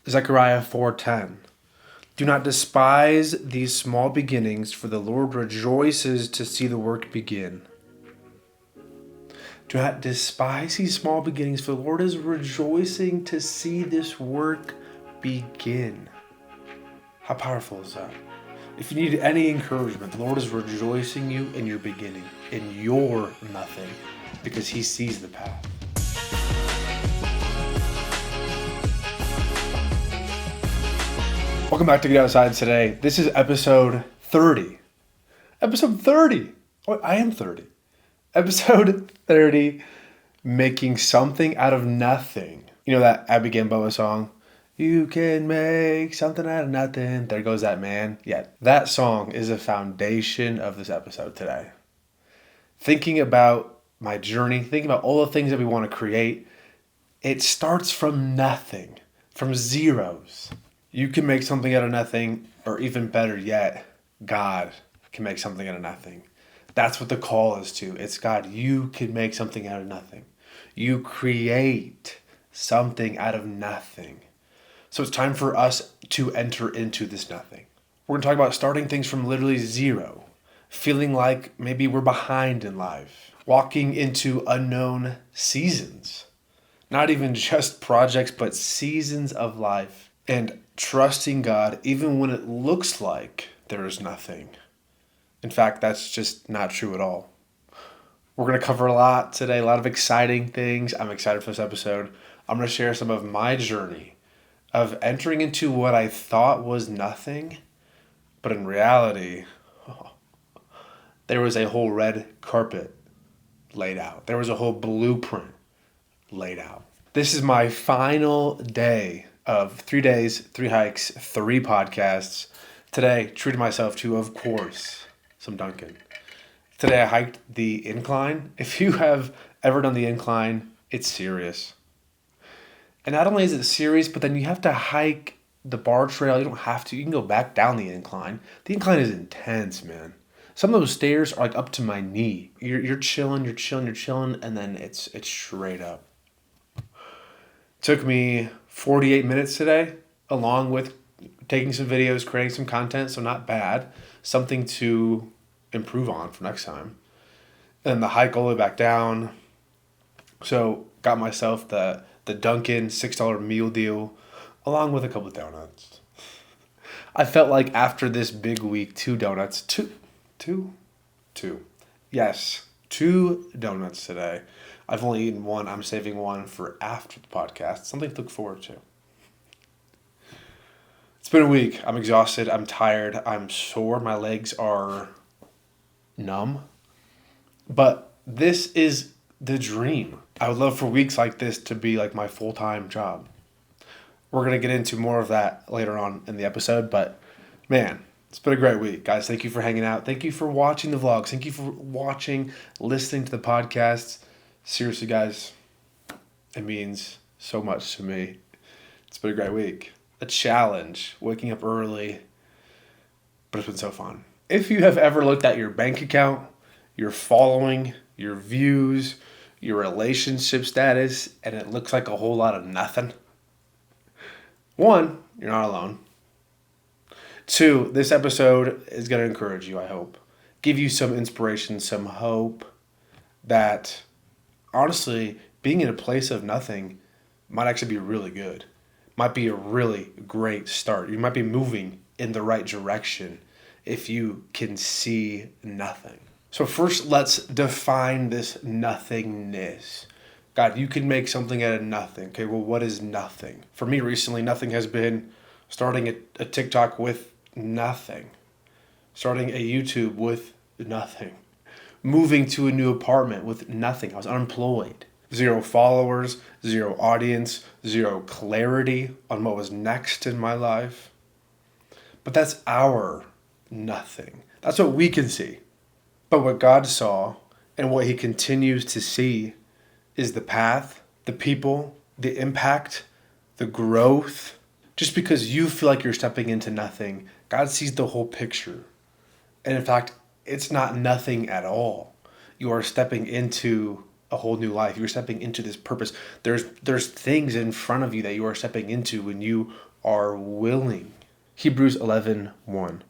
Zechariah 4:10. Do not despise these small beginnings, for the Lord rejoices to see the work begin. Do not despise these small beginnings, for the Lord is rejoicing to see this work begin. How powerful is that? If you need any encouragement, the Lord is rejoicing you in your beginning, in your nothing, because He sees the path. Welcome back to Get Outside today. This is episode 30. Episode 30. Oh, I am 30. Episode 30, making something out of nothing. You know that Abby Gamboa song? You can make something out of nothing. There goes that man. Yeah, that song is the foundation of this episode today. Thinking about my journey, thinking about all the things that we want to create, it starts from nothing, from zeros. You can make something out of nothing, or even better yet, God can make something out of nothing. That's what the call is to. It's God, you can make something out of nothing. You create something out of nothing. So it's time for us to enter into this nothing. We're going to talk about starting things from literally zero, feeling like maybe we're behind in life, walking into unknown seasons, not even just projects, but seasons of life, and trusting God even when it looks like there is nothing. In fact, that's just not true at all. We're going to cover a lot today, a lot of exciting things. I'm excited for this episode. I'm going to share some of my journey of entering into what I thought was nothing, but in reality, there was a whole red carpet laid out. There was a whole blueprint laid out. This is my final day of 3 days, 3 hikes, 3 podcasts. Today, treated myself to, of course, some Dunkin'. Today I hiked the incline. If you have ever done the incline, it's serious. And not only is it serious, but then you have to hike the bar trail. You don't have to. You can go back down the incline. The incline is intense, man. Some of those stairs are like up to my knee. You're chilling, and then it's straight up. Took me 48 minutes today, along with taking some videos, creating some content, so not bad. Something to improve on for next time. And the hike all the way back down. So got myself the Dunkin' $6 meal deal, along with a couple of donuts. I felt like after this big week, 2 donuts. Two? Yes, 2 donuts today. I've only eaten 1. I'm saving 1 for after the podcast. Something to look forward to. It's been a week. I'm exhausted. I'm tired. I'm sore. My legs are numb. But this is the dream. I would love for weeks like this to be like my full-time job. We're going to get into more of that later on in the episode. But man, it's been a great week. Guys, thank you for hanging out. Thank you for watching the vlogs. Thank you for watching, listening to the podcasts. Seriously, guys, it means so much to me. It's been a great week. A challenge, waking up early, but it's been so fun. If you have ever looked at your bank account, your following, your views, your relationship status, and it looks like a whole lot of nothing, 1, you're not alone. 2, this episode is going to encourage you, I hope. Give you some inspiration, some hope that honestly, being in a place of nothing might actually be really good. Might be a really great start. You might be moving in the right direction if you can see nothing. So first, let's define this nothingness. God, you can make something out of nothing. Okay, well, what is nothing? For me recently, nothing has been starting a TikTok with nothing. Starting a YouTube with nothing. Moving to a new apartment with nothing. I was unemployed. 0 followers, 0 audience, 0 clarity on what was next in my life. But that's our nothing. That's what we can see. But what God saw and what He continues to see is the path, the people, the impact, the growth. Just because you feel like you're stepping into nothing, God sees the whole picture. And in fact, it's not nothing at all. You are stepping into a whole new life. You're stepping into this purpose. There's things in front of you that you are stepping into when you are willing. Hebrews 11:1.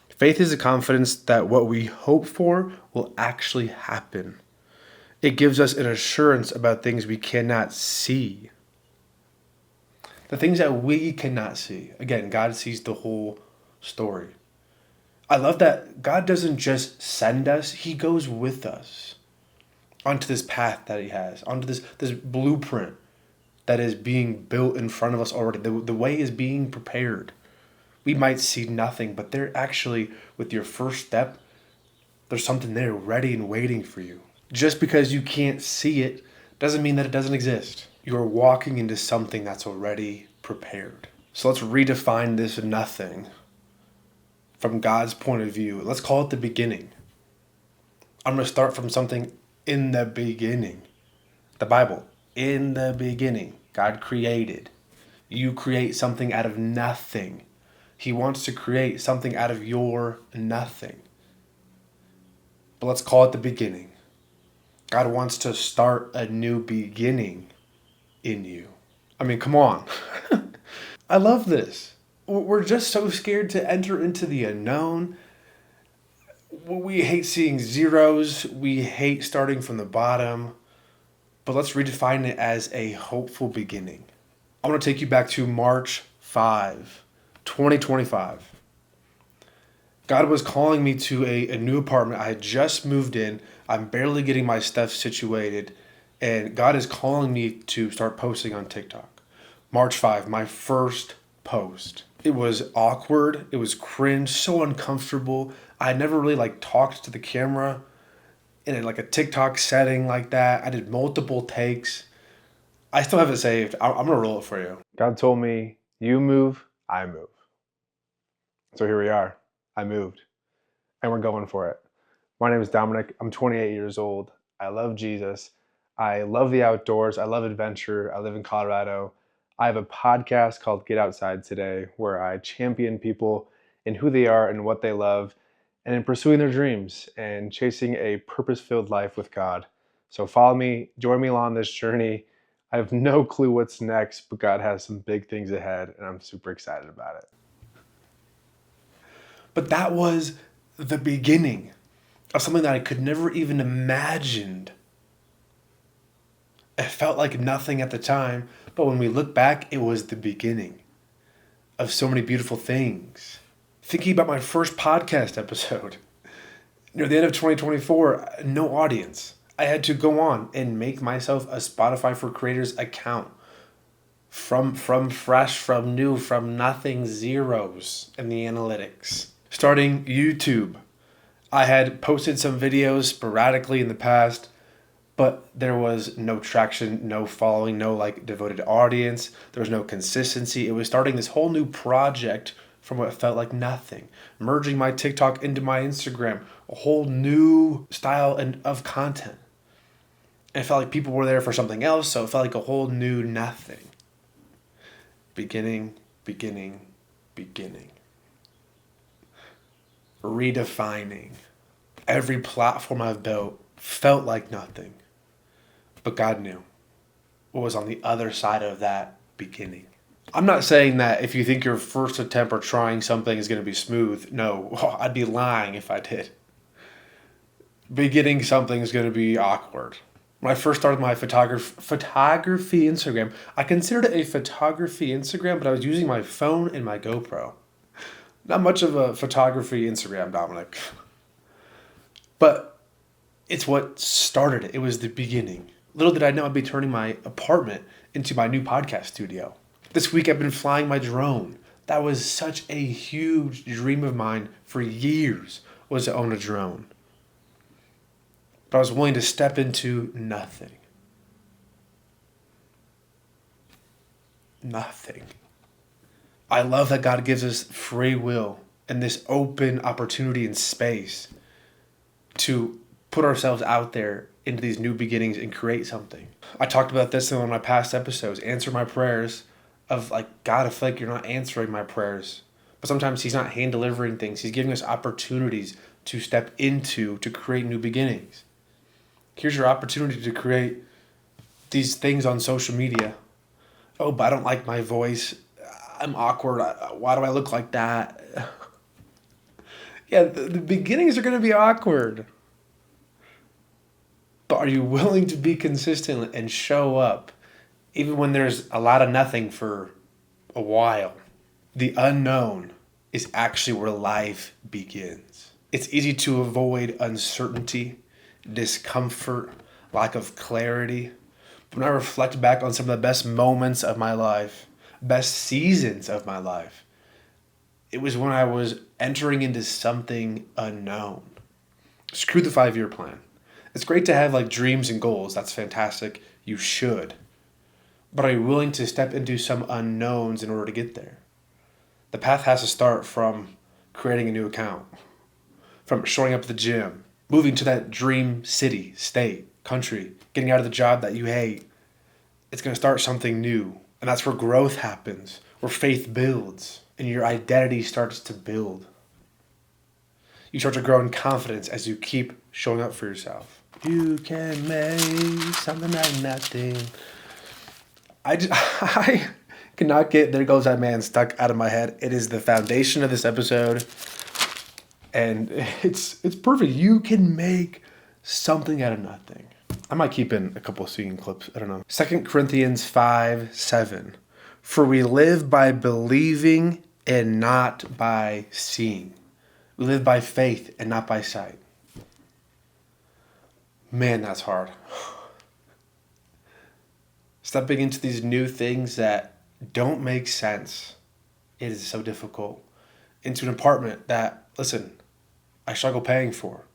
Faith is the confidence that what we hope for will actually happen. It gives us an assurance about things we cannot see. The things that we cannot see. Again, God sees the whole story. I love that God doesn't just send us, He goes with us onto this path that He has, onto this blueprint that is being built in front of us already. The way is being prepared. We might see nothing, but they're actually, with your first step, there's something there ready and waiting for you. Just because you can't see it doesn't mean that it doesn't exist. You're walking into something that's already prepared. So let's redefine this nothing from God's point of view. Let's call it the beginning. I'm going to start from something in the beginning. The Bible, in the beginning, God created. You create something out of nothing. He wants to create something out of your nothing. But let's call it the beginning. God wants to start a new beginning in you. I mean, come on. I love this. We're just so scared to enter into the unknown. We hate seeing zeros. We hate starting from the bottom. But let's redefine it as a hopeful beginning. I want to take you back to March 5, 2025. God was calling me to a new apartment. I had just moved in. I'm barely getting my stuff situated. And God is calling me to start posting on TikTok. March 5, my first post. It was awkward. It was cringe, so uncomfortable. I never really talked to the camera in a TikTok setting like that. I did multiple takes. I still have it saved. I'm going to roll it for you. God told me, you move, I move. So here we are. I moved. And we're going for it. My name is Dominic. I'm 28 years old. I love Jesus. I love the outdoors. I love adventure. I live in Colorado. I have a podcast called Get Outside Today, where I champion people in who they are and what they love, and in pursuing their dreams and chasing a purpose-filled life with God. So follow me, join me along this journey. I have no clue what's next, but God has some big things ahead, and I'm super excited about it. But that was the beginning of something that I could never even imagined. It felt like nothing at the time, but when we look back, it was the beginning of so many beautiful things. Thinking about my first podcast episode, near the end of 2024, no audience. I had to go on and make myself a Spotify for Creators account. From fresh, from new, from nothing, zeros in the analytics. Starting YouTube. I had posted some videos sporadically in the past, but there was no traction, no following, no devoted audience. There was no consistency. It was starting this whole new project from what felt like nothing. Merging my TikTok into my Instagram. A whole new style of content. And it felt like people were there for something else, so it felt like a whole new nothing. Beginning. Redefining. Every platform I've built felt like nothing. But God knew what was on the other side of that beginning. I'm not saying that if you think your first attempt or trying something is going to be smooth. No, I'd be lying if I did. Beginning something is going to be awkward. When I first started my photography Instagram, I considered it a photography Instagram, but I was using my phone and my GoPro. Not much of a photography Instagram, Dominic. But it's what started it. It was the beginning. Little did I know I'd be turning my apartment into my new podcast studio. This week I've been flying my drone. That was such a huge dream of mine for years, was to own a drone. But I was willing to step into nothing. Nothing. I love that God gives us free will and this open opportunity and space to put ourselves out there into these new beginnings and create something. I talked about this in one of my past episodes. Answer my prayers of God, I feel like you're not answering my prayers. But sometimes He's not hand delivering things. He's giving us opportunities to step into, to create new beginnings. Here's your opportunity to create these things on social media. Oh, but I don't like my voice. I'm awkward. Why do I look like that? Yeah, the beginnings are going to be awkward. But are you willing to be consistent and show up even when there's a lot of nothing for a while? The unknown is actually where life begins. It's easy to avoid uncertainty, discomfort, lack of clarity. But when I reflect back on some of the best moments of my life, best seasons of my life, it was when I was entering into something unknown. Screw the 5-year plan. It's great to have like dreams and goals. That's fantastic. You should. But are you willing to step into some unknowns in order to get there? The path has to start from creating a new account, from showing up at the gym, moving to that dream city, state, country, getting out of the job that you hate. It's going to start something new. And that's where growth happens, where faith builds, and your identity starts to build. You start to grow in confidence as you keep showing up for yourself. You can make something out of nothing. I cannot get "There Goes That Man" stuck out of my head. It is the foundation of this episode. And it's perfect. You can make something out of nothing. I might keep in a couple of singing clips. I don't know. 2 Corinthians 5:7. For we live by believing and not by seeing. We live by faith and not by sight. Man, that's hard. Stepping into these new things that don't make sense. It is so difficult. Into an apartment that, listen, I struggle paying for.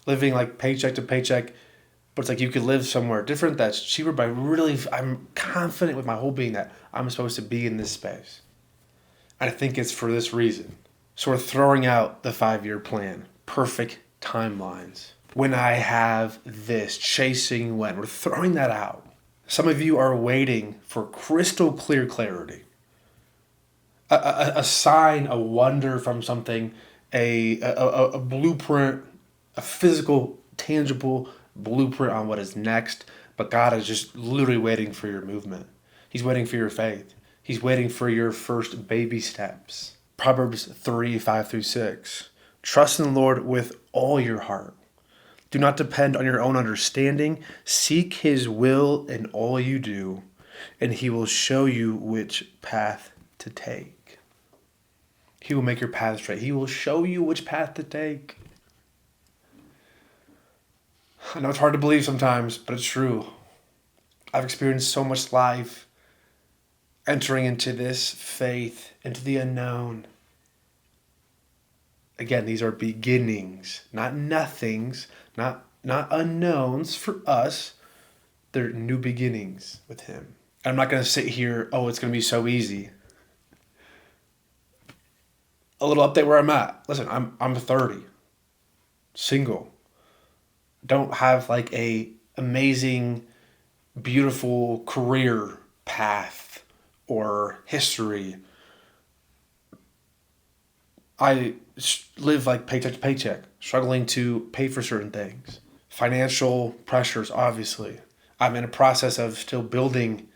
Living like paycheck to paycheck, but it's like you could live somewhere different that's cheaper, but I'm confident with my whole being that I'm supposed to be in this space. And I think it's for this reason. So we're throwing out the 5-year plan, perfect timelines. When I have this, chasing when, we're throwing that out. Some of you are waiting for crystal clear clarity. A sign, a wonder from something, a blueprint, a physical, tangible blueprint on what is next. But God is just literally waiting for your movement. He's waiting for your faith. He's waiting for your first baby steps. Proverbs 3:5-6. Trust in the Lord with all your heart. Do not depend on your own understanding. Seek his will in all you do, and he will show you which path to take. He will make your path straight. He will show you which path to take. I know it's hard to believe sometimes, but it's true. I've experienced so much life entering into this faith, into the unknown. Again, these are beginnings, not nothings, not unknowns for us. They're new beginnings with him. And I'm not going to sit here, it's going to be so easy. A little update where I'm at. Listen, I'm 30, single. Don't have like a amazing, beautiful career path or history. I live like paycheck to paycheck, struggling to pay for certain things. Financial pressures, obviously. I'm in a process of still building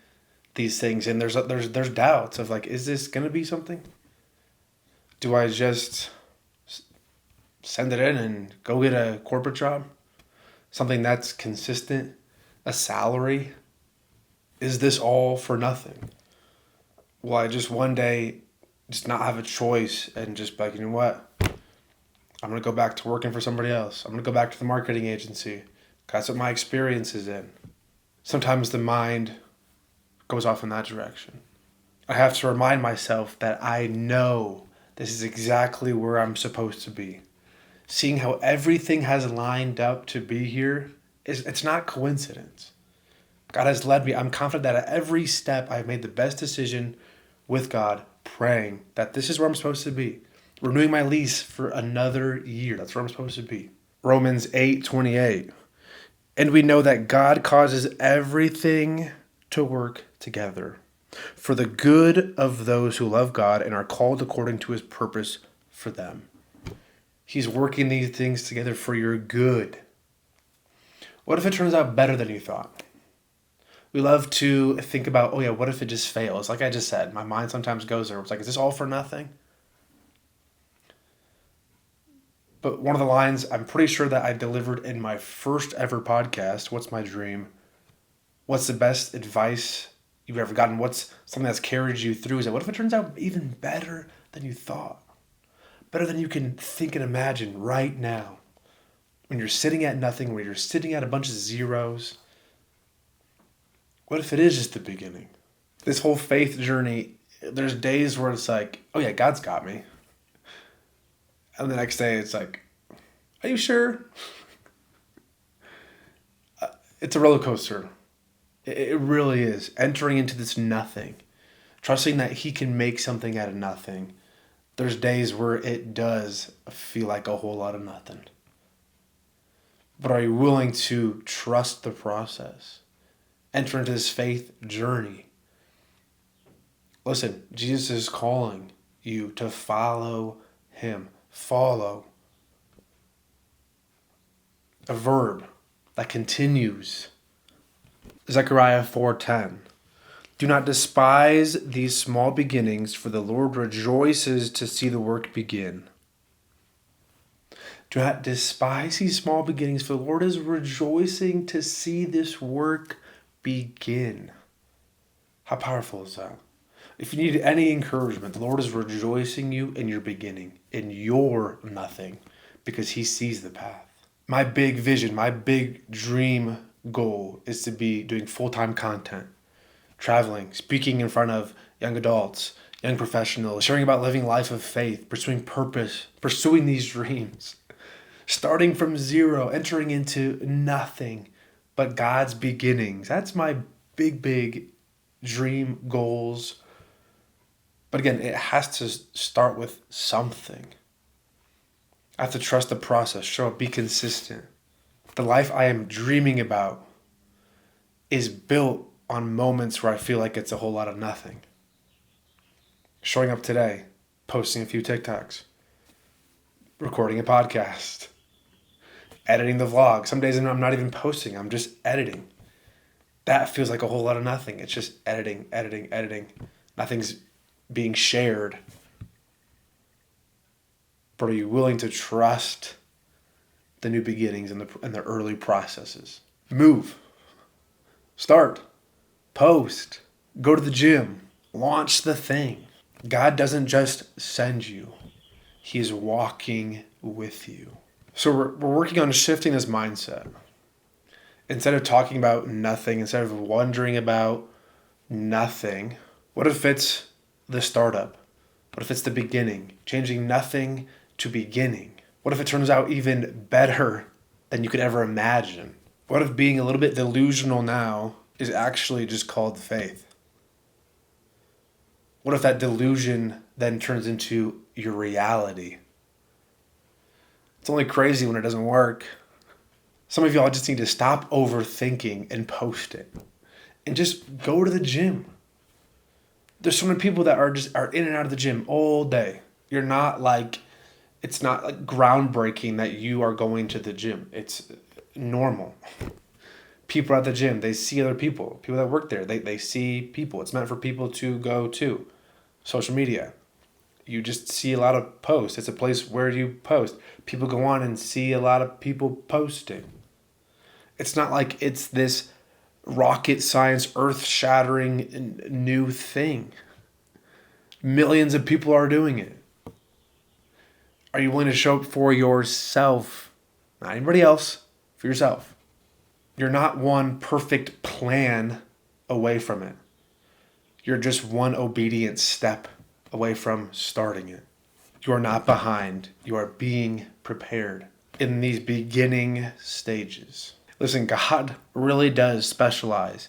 these things, and there's doubts of like, is this gonna be something? Do I just send it in and go get a corporate job? Something that's consistent, a salary? Is this all for nothing? Will I just one day just not have a choice and just be like, you know what? I'm going to go back to working for somebody else. I'm going to go back to the marketing agency. That's what my experience is in. Sometimes the mind goes off in that direction. I have to remind myself that I know this is exactly where I'm supposed to be. Seeing how everything has lined up to be here, it's not coincidence. God has led me. I'm confident that at every step I've made the best decision with God, praying that this is where I'm supposed to be. Renewing my lease for another year. That's where I'm supposed to be. Romans 8:28. And we know that God causes everything to work together for the good of those who love God and are called according to his purpose for them. He's working these things together for your good. What if it turns out better than you thought? We love to think about, oh yeah, what if it just fails? Like I just said, my mind sometimes goes there. It's like, is this all for nothing? But one of the lines I'm pretty sure that I delivered in my first ever podcast, What's My Dream? What's the best advice you've ever gotten? What's something that's carried you through? Is that what if it turns out even better than you thought? Better than you can think and imagine right now. When you're sitting at nothing, when you're sitting at a bunch of zeros, what if it is just the beginning? This whole faith journey, there's days where it's like, oh yeah, God's got me. And the next day it's like, are you sure? It's a roller coaster. It really is. Entering into this nothing, trusting that He can make something out of nothing. There's days where it does feel like a whole lot of nothing. But are you willing to trust the process? Enter into this faith journey. Listen, Jesus is calling you to follow Him. Follow. A verb that continues. Zechariah 4:10. Do not despise these small beginnings, for the Lord rejoices to see the work begin. Do not despise these small beginnings, for the Lord is rejoicing to see this work begin. How powerful is that? If you need any encouragement, the Lord is rejoicing you in your beginning, in your nothing, because He sees the path. My big vision, my big dream goal is to be doing full-time content, traveling, speaking in front of young adults, young professionals, sharing about living life of faith, pursuing purpose, pursuing these dreams, starting from zero, entering into nothing but God's beginnings. That's my big dream goals. But again, it has to start with something. I have to trust the process, show up, be consistent. The life I am dreaming about is built on moments where I feel like it's a whole lot of nothing. Showing up today, posting a few TikToks, recording a podcast, editing the vlog. Some days I'm not even posting, I'm just editing. That feels like a whole lot of nothing. It's just editing. Nothing's being shared. But are you willing to trust the new beginnings and the early processes? Move. Start. Post. Go to the gym. Launch the thing. God doesn't just send you. He is walking with you. So we're working on shifting this mindset. Instead of talking about nothing, instead of wondering about nothing, what if it's the startup? What if it's the beginning? Changing nothing to beginning. What if it turns out even better than you could ever imagine? What if being a little bit delusional now is actually just called faith? What if that delusion then turns into your reality? It's only crazy when it doesn't work. Some of y'all just need to stop overthinking and post it. And just go to the gym. There's so many people that are in and out of the gym all day. It's not like groundbreaking that you are going to the gym. It's normal. People at the gym, they see other people that work there. They see people. It's meant for people to go to. Social media. You just see a lot of posts. It's a place where you post. People go on and see a lot of people posting. It's not like it's this rocket science, earth-shattering new thing. Millions of people are doing it. Are you willing to show up for yourself? Not anybody else, for yourself. You're not one perfect plan away from it. You're just one obedient step away from starting it. You are not behind. You are being prepared in these beginning stages. Listen, God really does specialize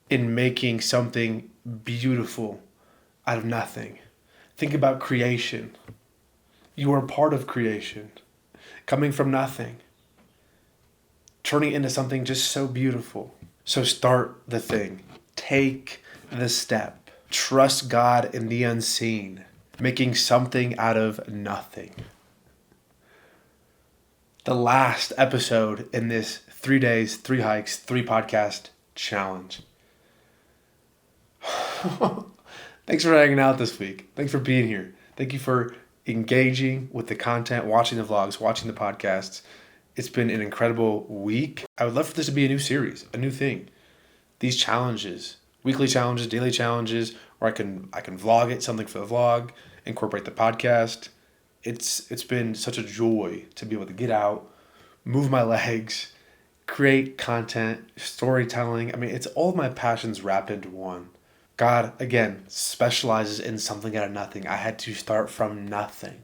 in making something beautiful out of nothing. Think about creation. You are part of creation, coming from nothing, turning it into something just so beautiful. So start the thing. Take the step. Trust God in the unseen, making something out of nothing. The last episode in this 3 days, 3 hikes, 3 podcast challenge. Thanks for hanging out this week. Thanks for being here. Thank you for engaging with the content, watching the vlogs, watching the podcasts. It's been an incredible week. I would love for this to be a new series, a new thing. These challenges, weekly challenges, daily challenges, where I can vlog it, something for the vlog, incorporate the podcast. It's been such a joy to be able to get out, move my legs, create content, storytelling. I mean, it's all of my passions wrapped into one. God, again, specializes in something out of nothing. I had to start from nothing.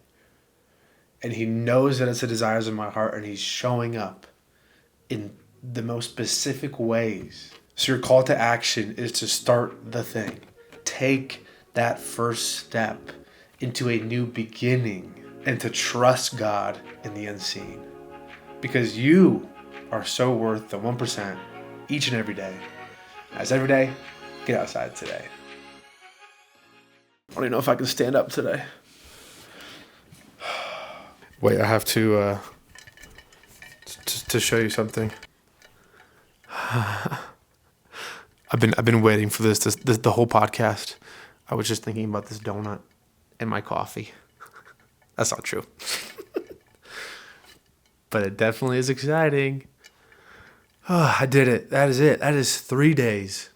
And He knows that it's the desires of my heart, and He's showing up in the most specific ways. So your call to action is to start the thing. Take that first step into a new beginning and to trust God in the unseen. Because you are so worth the 1% each and every day. As every day, get outside today. I don't even know if I can stand up today. Wait, I have to show you something. I've been waiting for this the whole podcast. I was just thinking about this donut and my coffee. That's not true. But it definitely is exciting. Oh, I did it. That is it. That is 3 days.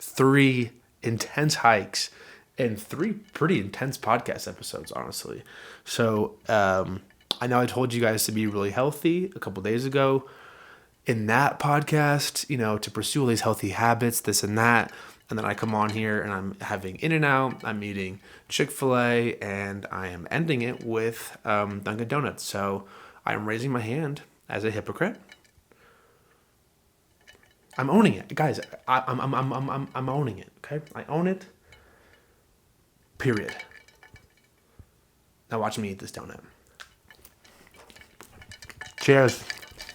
3 intense hikes and 3 pretty intense podcast episodes, honestly. So I know I told you guys to be really healthy a couple days ago. In that podcast, to pursue all these healthy habits, this and that. And then I come on here and I'm having In-N-Out, I'm eating Chick-fil-A, and I am ending it with Dunkin' Donuts. So I am raising my hand as a hypocrite. I'm owning it, guys. I'm owning it. Okay, I own it. Period. Now watch me eat this donut. Cheers.